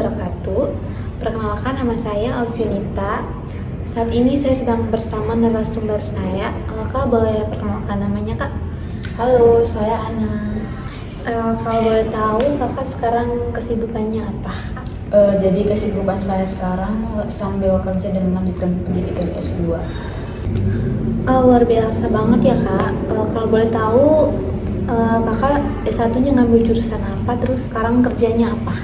wabarakatuh. Perkenalkan, nama saya Alfianita. Saat ini saya sedang bersama narasumber saya. Kak, boleh perkenalkan namanya, Kak? Halo, saya Ana. Kalau boleh tahu, Kakak sekarang kesibukannya apa? Jadi kesibukan saya sekarang sambil kerja dan melanjutkan pendidikan S2. Luar biasa banget ya, Kak. Kalau boleh tahu, Kakak S1-nya ngambil jurusan apa, terus sekarang kerjanya apa?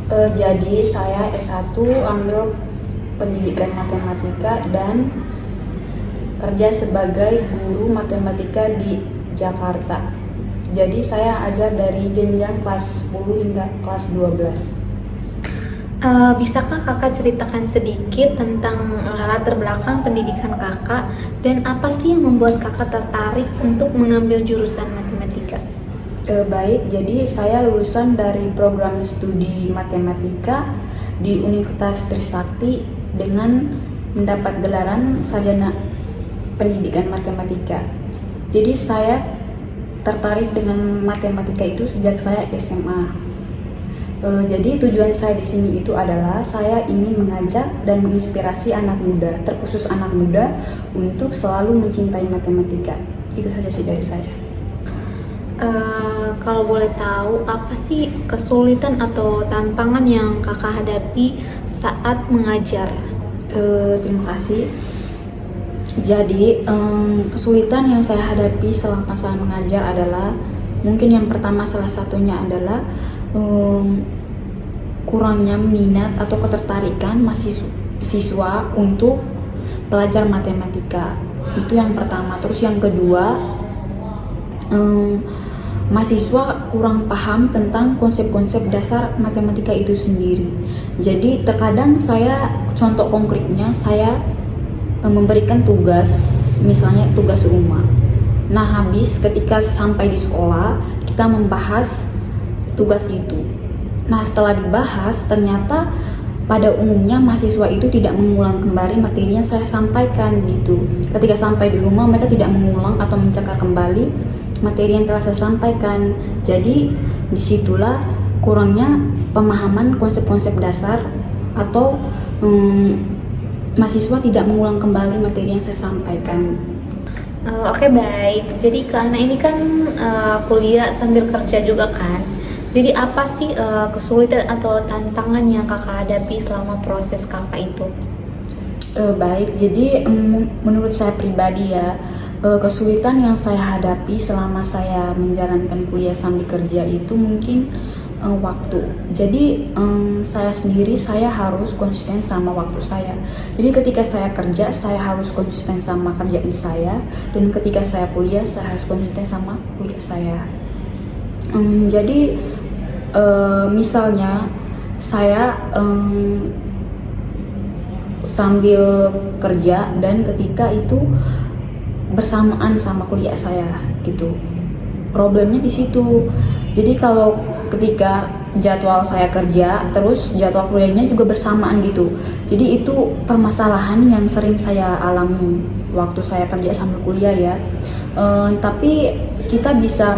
Jadi saya S1 ambil pendidikan matematika dan kerja sebagai guru matematika di Jakarta. Jadi saya ajar dari jenjang kelas 10 hingga kelas 12. Bisakah Kakak ceritakan sedikit tentang latar belakang pendidikan Kakak dan apa sih yang membuat Kakak tertarik untuk mengambil jurusan matematika? Baik, jadi saya lulusan dari program studi matematika di Universitas Trisakti dengan mendapat gelaran sarjana pendidikan matematika. Jadi saya tertarik dengan matematika itu sejak saya SMA. Jadi tujuan saya di sini itu adalah saya ingin mengajak dan menginspirasi anak muda, terkhusus anak muda, untuk selalu mencintai matematika. Itu saja sih dari saya. Kalau boleh tahu, apa sih kesulitan atau tantangan yang Kakak hadapi saat mengajar? Terima kasih. Jadi kesulitan yang saya hadapi selama saya mengajar adalah mungkin yang pertama salah satunya adalah kurangnya minat atau ketertarikan siswa untuk belajar matematika. Itu yang pertama. Terus yang kedua, mahasiswa kurang paham tentang konsep-konsep dasar matematika itu sendiri. Jadi terkadang saya, contoh konkretnya, saya memberikan tugas, misalnya tugas rumah. Nah, habis ketika sampai di sekolah, kita membahas tugas itu. Nah, setelah dibahas, ternyata pada umumnya mahasiswa itu tidak mengulang kembali materi yang saya sampaikan gitu. Ketika sampai di rumah, mereka tidak mengulang atau mencakar kembali materi yang telah saya sampaikan. Jadi, disitulah kurangnya pemahaman konsep-konsep dasar atau mahasiswa tidak mengulang kembali materi yang saya sampaikan. Oke, baik. Jadi karena ini kan kuliah sambil kerja juga kan. Jadi apa sih kesulitan atau tantangan yang Kakak hadapi selama proses Kakak itu? Baik, jadi menurut saya pribadi ya, kesulitan yang saya hadapi selama saya menjalankan kuliah sambil kerja itu mungkin waktu. Jadi saya sendiri, saya harus konsisten sama waktu saya. Jadi ketika saya kerja, saya harus konsisten sama kerjaan saya, dan ketika saya kuliah, saya harus konsisten sama kuliah saya. Jadi misalnya saya sambil kerja dan ketika itu bersamaan sama kuliah saya gitu. Problemnya di situ. Jadi kalau ketika jadwal saya kerja terus jadwal kuliahnya juga bersamaan gitu. Jadi itu permasalahan yang sering saya alami waktu saya kerja sambil kuliah ya. Tapi kita bisa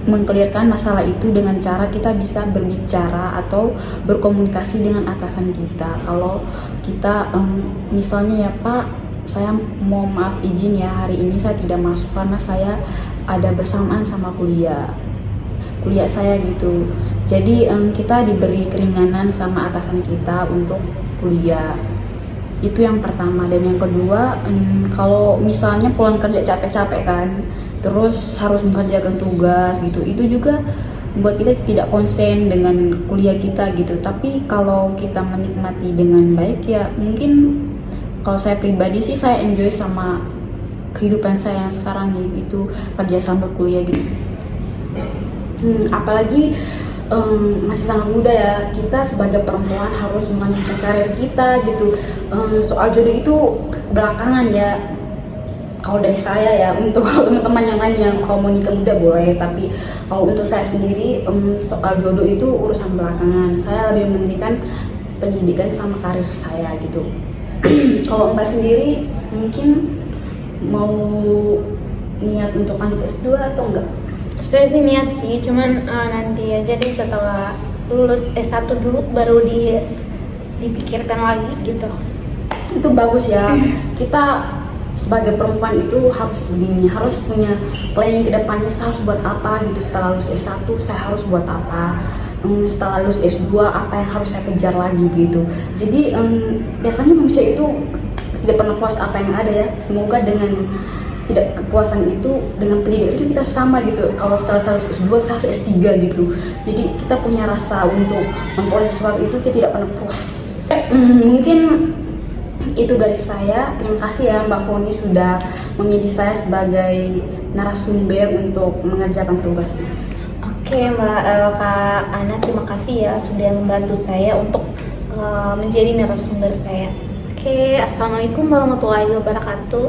mengkelirkan masalah itu dengan cara kita bisa berbicara atau berkomunikasi dengan atasan kita. Kalau kita misalnya ya Pak, saya mau maaf izin ya, hari ini saya tidak masuk karena saya ada bersamaan sama kuliah saya gitu. Jadi kita diberi keringanan sama atasan kita untuk kuliah. Itu yang pertama. Dan yang kedua, kalau misalnya pulang kerja capek-capek kan, terus harus mengerjakan tugas gitu, itu juga membuat kita tidak konsen dengan kuliah kita gitu. Tapi kalau kita menikmati dengan baik ya, mungkin kalau saya pribadi sih saya enjoy sama kehidupan saya yang sekarang gitu, kerja sambil kuliah gitu. Apalagi masih sangat muda ya, kita sebagai perempuan harus melanjutkan karir kita gitu. Soal jodoh itu belakangan ya, kalau dari saya ya. Untuk teman-teman yang lain yang kalau mau nikah muda boleh, tapi kalau untuk saya sendiri soal jodoh itu urusan belakangan. Saya lebih mementingkan pendidikan sama karir saya gitu. Kalau Mbak sendiri mungkin mau niat untuk lanjut S2 atau enggak? Saya sih niat sih, cuman nanti aja deh setelah lulus S1 dulu baru dipikirkan lagi gitu. Itu bagus ya. Kita sebagai perempuan itu harus begini, harus punya planning ke depannya. Saya harus buat apa gitu, setelah lulus S1 saya harus buat apa, setelah lulus S2 apa yang harus saya kejar lagi gitu. Jadi biasanya manusia itu tidak pernah puas apa yang ada ya. Semoga dengan tidak kepuasan itu, dengan pendidikan itu kita sama gitu. Kalau setelah saya lulus S2 saya harus S3 gitu. Jadi kita punya rasa untuk memperoleh sesuatu itu, kita tidak pernah puas. Mungkin itu dari saya. Terima kasih ya Mbak Foni sudah memilih saya sebagai narasumber untuk mengerjakan tugasnya. Oke Mbak Kak Ana, terima kasih ya sudah membantu saya untuk menjadi narasumber saya. Oke, assalamualaikum warahmatullahi wabarakatuh.